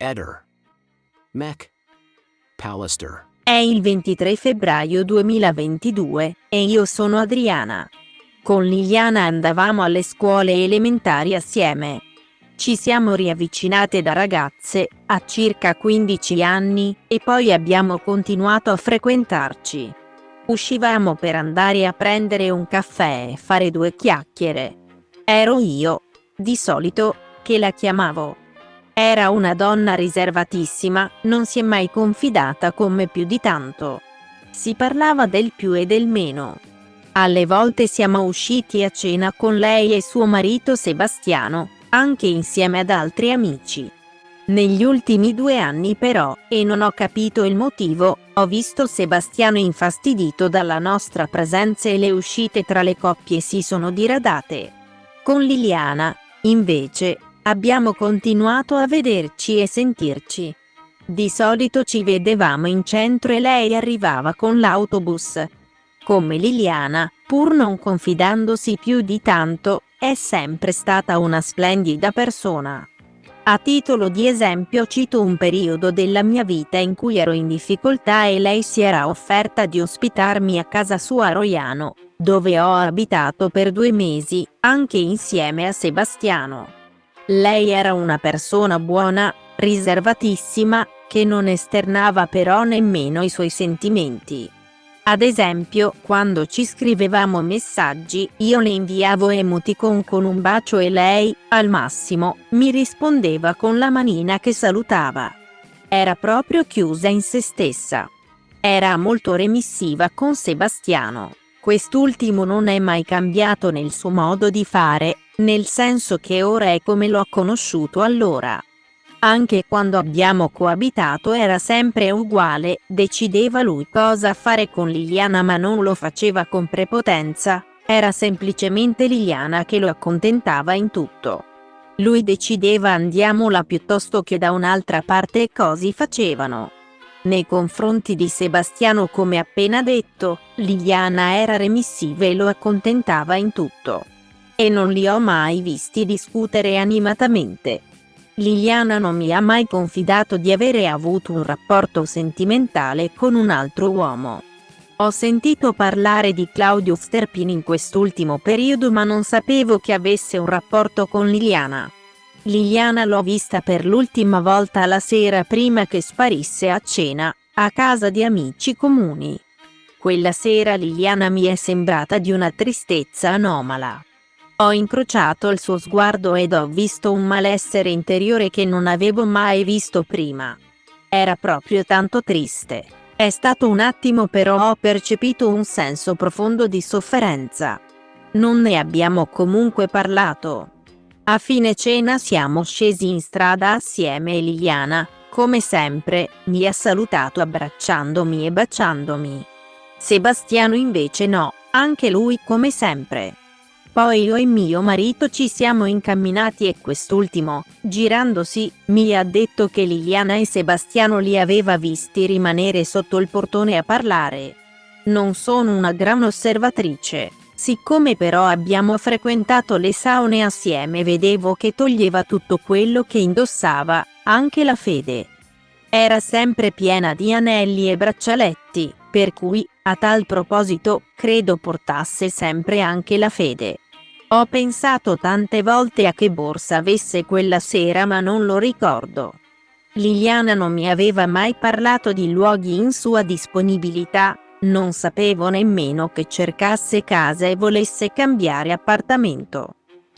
Eder. Mech. Pallister. È il 23 febbraio 2022 e io sono Adriana. Con Liliana andavamo alle scuole elementari assieme. Ci siamo riavvicinate da ragazze, a circa 15 anni, e poi abbiamo continuato a frequentarci. Uscivamo per andare a prendere un caffè e fare due chiacchiere. Ero io, di solito, che la chiamavo. Era una donna riservatissima, non si è mai confidata con me più di tanto. Si parlava del più e del meno. Alle volte siamo usciti a cena con lei e suo marito Sebastiano, anche insieme ad altri amici. Negli ultimi 2 anni però, e non ho capito il motivo, ho visto Sebastiano infastidito dalla nostra presenza e le uscite tra le coppie si sono diradate. Con Liliana, invece, abbiamo continuato a vederci e sentirci. Di solito ci vedevamo in centro e lei arrivava con l'autobus. Come Liliana, pur non confidandosi più di tanto, è sempre stata una splendida persona. A titolo di esempio cito un periodo della mia vita in cui ero in difficoltà e lei si era offerta di ospitarmi a casa sua a Roiano, dove ho abitato per 2 mesi, anche insieme a Sebastiano. Lei era una persona buona, riservatissima, che non esternava però nemmeno i suoi sentimenti. Ad esempio, quando ci scrivevamo messaggi, io le inviavo emoticon con un bacio e lei, al massimo, mi rispondeva con la manina che salutava. Era proprio chiusa in se stessa. Era molto remissiva con Sebastiano. Quest'ultimo non è mai cambiato nel suo modo di fare, nel senso che ora è come l'ho conosciuto allora. Anche quando abbiamo coabitato era sempre uguale, decideva lui cosa fare con Liliana ma non lo faceva con prepotenza, era semplicemente Liliana che lo accontentava in tutto. Lui decideva andiamo là piuttosto che da un'altra parte e così facevano. Nei confronti di Sebastiano, come appena detto, Liliana era remissiva e lo accontentava in tutto. E non li ho mai visti discutere animatamente. Liliana non mi ha mai confidato di avere avuto un rapporto sentimentale con un altro uomo. Ho sentito parlare di Claudio Sterpin in quest'ultimo periodo ma non sapevo che avesse un rapporto con Liliana. Liliana l'ho vista per l'ultima volta la sera prima che sparisse a cena, a casa di amici comuni. Quella sera Liliana mi è sembrata di una tristezza anomala. Ho incrociato il suo sguardo ed ho visto un malessere interiore che non avevo mai visto prima. Era proprio tanto triste. È stato un attimo però ho percepito un senso profondo di sofferenza. Non ne abbiamo comunque parlato. A fine cena siamo scesi in strada assieme e Liliana, come sempre, mi ha salutato abbracciandomi e baciandomi. Sebastiano invece no, anche lui come sempre. Poi io e mio marito ci siamo incamminati e quest'ultimo, girandosi, mi ha detto che Liliana e Sebastiano li aveva visti rimanere sotto il portone a parlare. Non sono una gran osservatrice, siccome però abbiamo frequentato le saune assieme vedevo che toglieva tutto quello che indossava, anche la fede. Era sempre piena di anelli e braccialetti, per cui, a tal proposito, credo portasse sempre anche la fede. Ho pensato tante volte a che borsa avesse quella sera ma non lo ricordo. Liliana non mi aveva mai parlato di luoghi in sua disponibilità, non sapevo nemmeno che cercasse casa e volesse cambiare appartamento.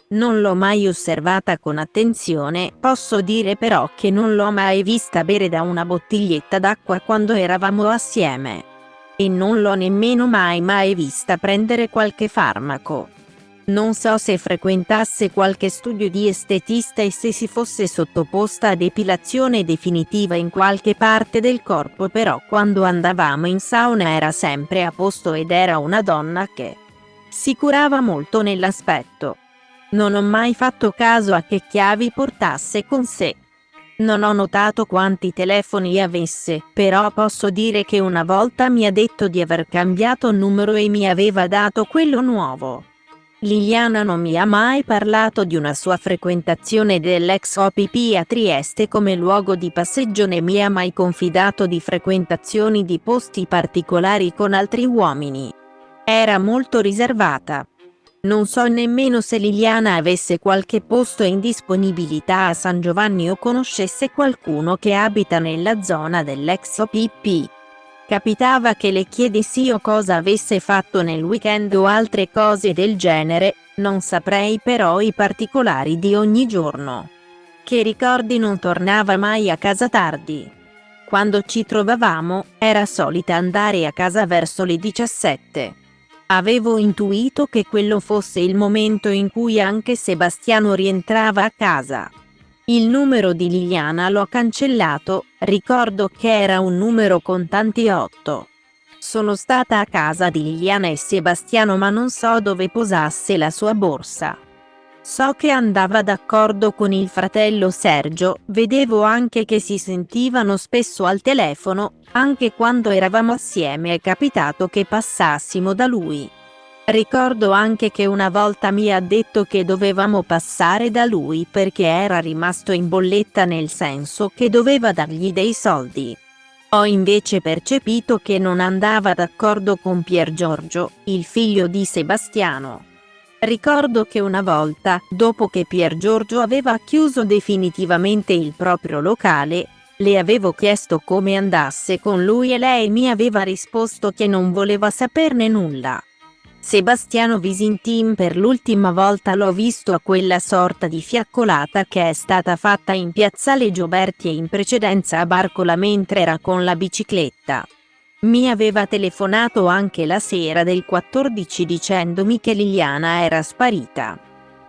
Non l'ho mai osservata con attenzione, posso dire però che non l'ho mai vista bere da una bottiglietta d'acqua quando eravamo assieme. E non l'ho nemmeno mai vista prendere qualche farmaco. Non so se frequentasse qualche studio di estetista e se si fosse sottoposta a depilazione definitiva in qualche parte del corpo, però quando andavamo in sauna era sempre a posto ed era una donna che si curava molto nell'aspetto. Non ho mai fatto caso a che chiavi portasse con sé. Non ho notato quanti telefoni avesse, però posso dire che una volta mi ha detto di aver cambiato numero e mi aveva dato quello nuovo. Liliana non mi ha mai parlato di una sua frequentazione dell'ex OPP a Trieste come luogo di passeggio, né mi ha mai confidato di frequentazioni di posti particolari con altri uomini. Era molto riservata. Non so nemmeno se Liliana avesse qualche posto in disponibilità a San Giovanni o conoscesse qualcuno che abita nella zona dell'ex OPP. Capitava che le chiedessi io cosa avesse fatto nel weekend o altre cose del genere, non saprei però i particolari di ogni giorno. Che ricordi, non tornava mai a casa tardi. Quando ci trovavamo, era solita andare a casa verso le 17. Avevo intuito che quello fosse il momento in cui anche Sebastiano rientrava a casa. Il numero di Liliana l'ho cancellato, ricordo che era un numero con tanti 8. Sono stata a casa di Liliana e Sebastiano ma non so dove posasse la sua borsa. So che andava d'accordo con il fratello Sergio, vedevo anche che si sentivano spesso al telefono, anche quando eravamo assieme è capitato che passassimo da lui. Ricordo anche che una volta mi ha detto che dovevamo passare da lui perché era rimasto in bolletta, nel senso che doveva dargli dei soldi. Ho invece percepito che non andava d'accordo con Piergiorgio, il figlio di Sebastiano. Ricordo che una volta, dopo che Piergiorgio aveva chiuso definitivamente il proprio locale, le avevo chiesto come andasse con lui e lei mi aveva risposto che non voleva saperne nulla. Sebastiano Visintin per l'ultima volta l'ho visto a quella sorta di fiaccolata che è stata fatta in piazzale Gioberti e in precedenza a Barcola mentre era con la bicicletta. Mi aveva telefonato anche la sera del 14 dicendomi che Liliana era sparita.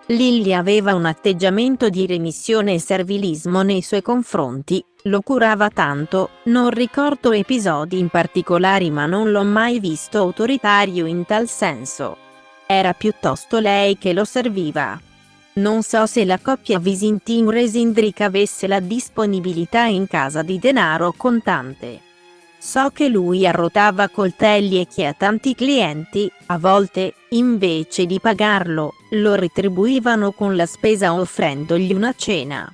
Lily aveva un atteggiamento di remissione e servilismo nei suoi confronti, lo curava tanto, non ricordo episodi in particolari ma non l'ho mai visto autoritario in tal senso. Era piuttosto lei che lo serviva. Non so se la coppia Visintin-Resindric avesse la disponibilità in casa di denaro contante. So che lui arrotava coltelli e che a tanti clienti, a volte, invece di pagarlo, lo retribuivano con la spesa offrendogli una cena.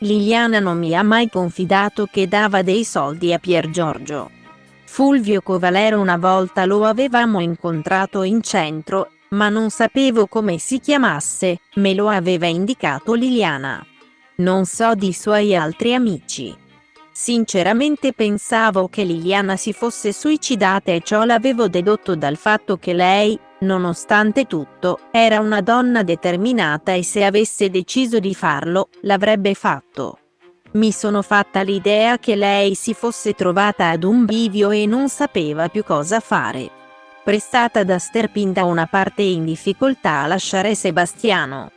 Liliana non mi ha mai confidato che dava dei soldi a Piergiorgio. Fulvio Covalero una volta lo avevamo incontrato in centro, ma non sapevo come si chiamasse, me lo aveva indicato Liliana. Non so di suoi altri amici. Sinceramente pensavo che Liliana si fosse suicidata e ciò l'avevo dedotto dal fatto che lei, nonostante tutto, era una donna determinata e se avesse deciso di farlo, l'avrebbe fatto. Mi sono fatta l'idea che lei si fosse trovata ad un bivio e non sapeva più cosa fare. Prestata da Sterpin da una parte in difficoltà a lasciare Sebastiano.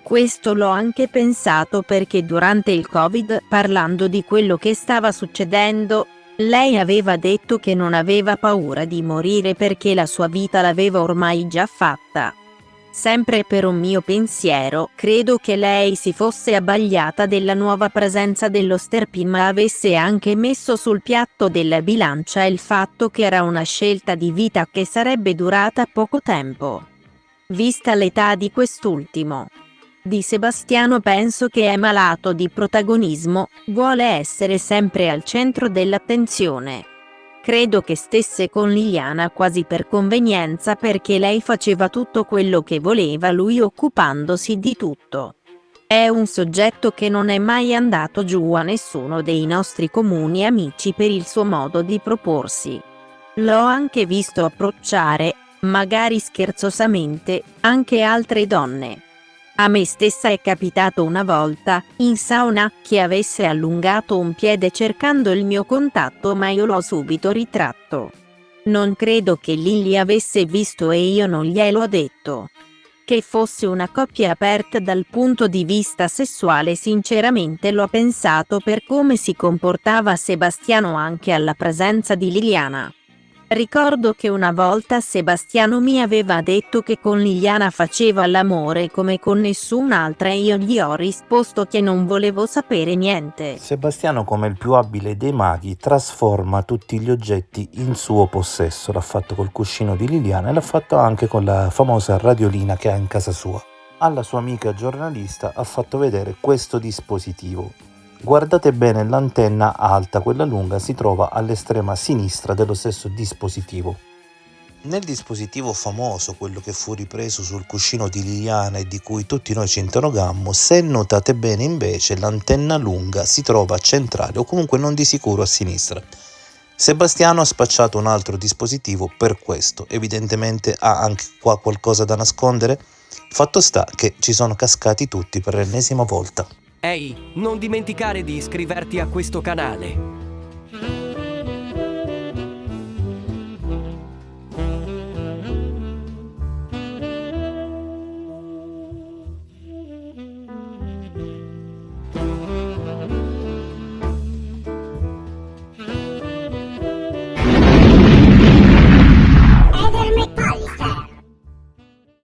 Questo l'ho anche pensato perché durante il Covid, parlando di quello che stava succedendo, lei aveva detto che non aveva paura di morire perché la sua vita l'aveva ormai già fatta. Sempre per un mio pensiero, credo che lei si fosse abbagliata della nuova presenza dello Sterpin ma avesse anche messo sul piatto della bilancia il fatto che era una scelta di vita che sarebbe durata poco tempo. Vista l'età di quest'ultimo. Di Sebastiano penso che è malato di protagonismo, vuole essere sempre al centro dell'attenzione. Credo che stesse con Liliana quasi per convenienza perché lei faceva tutto quello che voleva lui occupandosi di tutto. È un soggetto che non è mai andato giù a nessuno dei nostri comuni amici per il suo modo di proporsi. L'ho anche visto approcciare, magari scherzosamente, anche altre donne. A me stessa è capitato una volta, in sauna, che avesse allungato un piede cercando il mio contatto ma io l'ho subito ritratto. Non credo che Lily avesse visto e io non gliel'ho detto. Che fosse una coppia aperta dal punto di vista sessuale sinceramente l'ho pensato per come si comportava Sebastiano anche alla presenza di Liliana. Ricordo che una volta Sebastiano mi aveva detto che con Liliana faceva l'amore come con nessun'altra e io gli ho risposto che non volevo sapere niente. Sebastiano, come il più abile dei maghi, trasforma tutti gli oggetti in suo possesso. L'ha fatto col cuscino di Liliana e l'ha fatto anche con la famosa radiolina che ha in casa sua. Alla sua amica giornalista ha fatto vedere questo dispositivo. Guardate bene, l'antenna alta, quella lunga, si trova all'estrema sinistra dello stesso dispositivo. Nel dispositivo famoso, quello che fu ripreso sul cuscino di Liliana e di cui tutti noi ci interrogammo, se notate bene invece l'antenna lunga si trova centrale o comunque non di sicuro a sinistra. Sebastiano ha spacciato un altro dispositivo per questo, evidentemente ha anche qua qualcosa da nascondere. Fatto sta che ci sono cascati tutti per l'ennesima volta. Ehi, non dimenticare di iscriverti a questo canale.